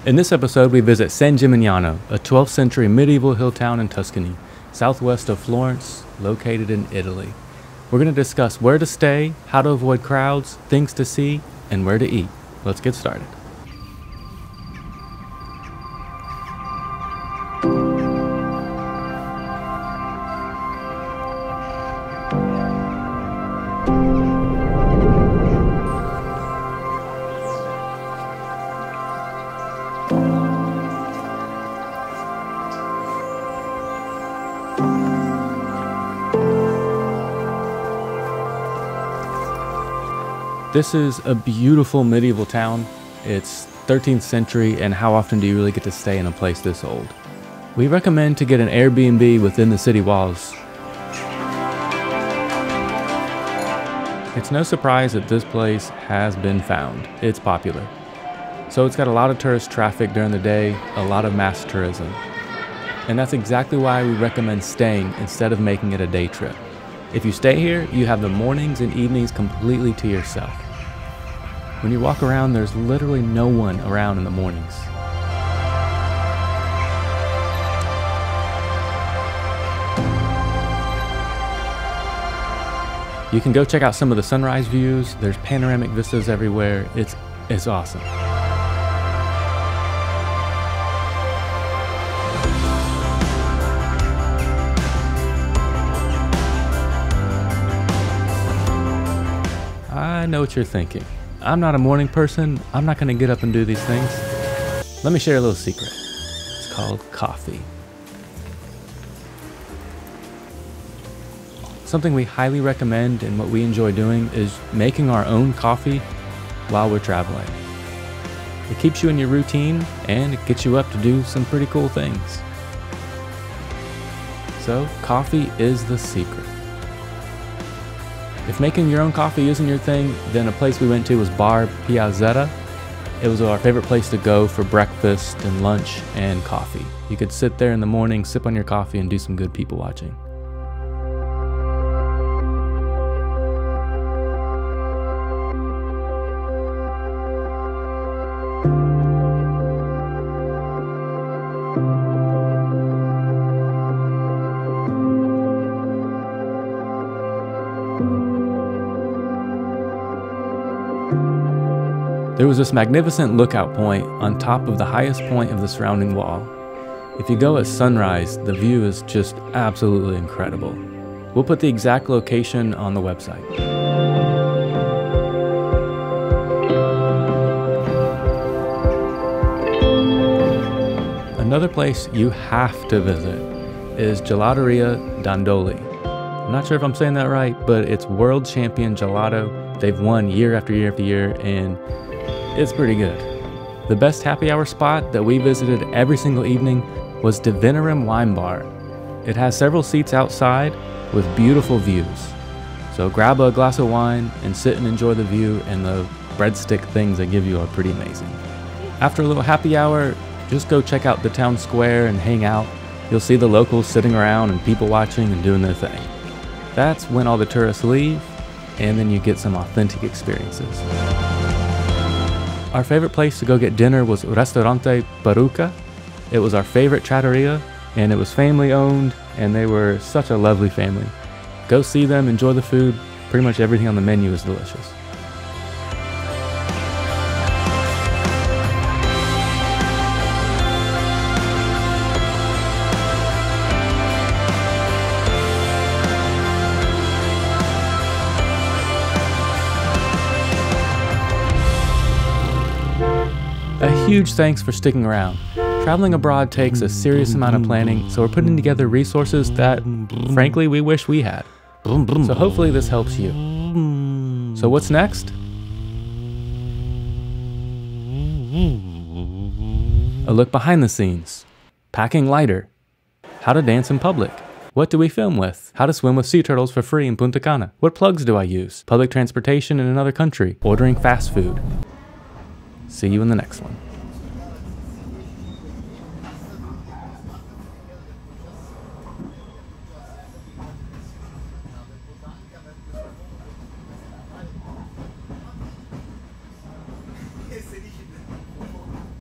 In this episode, we visit San Gimignano, a 12th century medieval hill town in Tuscany, southwest of Florence, located in Italy. We're going to discuss where to stay, how to avoid crowds, things to see, and where to eat. Let's get started. This is a beautiful medieval town. It's 13th century, and how often do you really get to stay in a place this old? We recommend to get an Airbnb within the city walls. It's no surprise that this place has been found. It's popular. So it's got a lot of tourist traffic during the day, a lot of mass tourism. And that's exactly why we recommend staying instead of making it a day trip. If you stay here, you have the mornings and evenings completely to yourself. When you walk around, there's literally no one around in the mornings. You can go check out some of the sunrise views. There's panoramic vistas everywhere. It's awesome. I know what you're thinking. I'm not a morning person. I'm not going to get up and do these things. Let me share a little secret. It's called coffee. Something we highly recommend and what we enjoy doing is making our own coffee while we're traveling. It keeps you in your routine and it gets you up to do some pretty cool things. So, coffee is the secret. If making your own coffee isn't your thing, then a place we went to was Bar Piazzetta. It was our favorite place to go for breakfast and lunch and coffee. You could sit there in the morning, sip on your coffee, and do some good people watching. There was this magnificent lookout point on top of the highest point of the surrounding wall. If you go at sunrise, the view is just absolutely incredible. We'll put the exact location on the website. Another place you have to visit is Gelateria Dandoli. I'm not sure if I'm saying that right, but it's world champion gelato. They've won year after year after year, and it's pretty good. The best happy hour spot that we visited every single evening was Divinorum Wine Bar. It has several seats outside with beautiful views. So grab a glass of wine and sit and enjoy the view, and the breadstick things they give you are pretty amazing. After a little happy hour, just go check out the town square and hang out. You'll see the locals sitting around and people watching and doing their thing. That's when all the tourists leave, and then you get some authentic experiences. Our favorite place to go get dinner was Ristorante Peruca. It was our favorite trattoria, and it was family owned, and they were such a lovely family. Go see them, enjoy the food. Pretty much everything on the menu is delicious. A huge thanks for sticking around. Traveling abroad takes a serious amount of planning, so we're putting together resources that, frankly, we wish we had. So hopefully this helps you. So what's next? A look behind the scenes. Packing lighter. How to dance in public. What do we film with? How to swim with sea turtles for free in Punta Cana. What plugs do I use? Public transportation in another country. Ordering fast food. See you in the next one.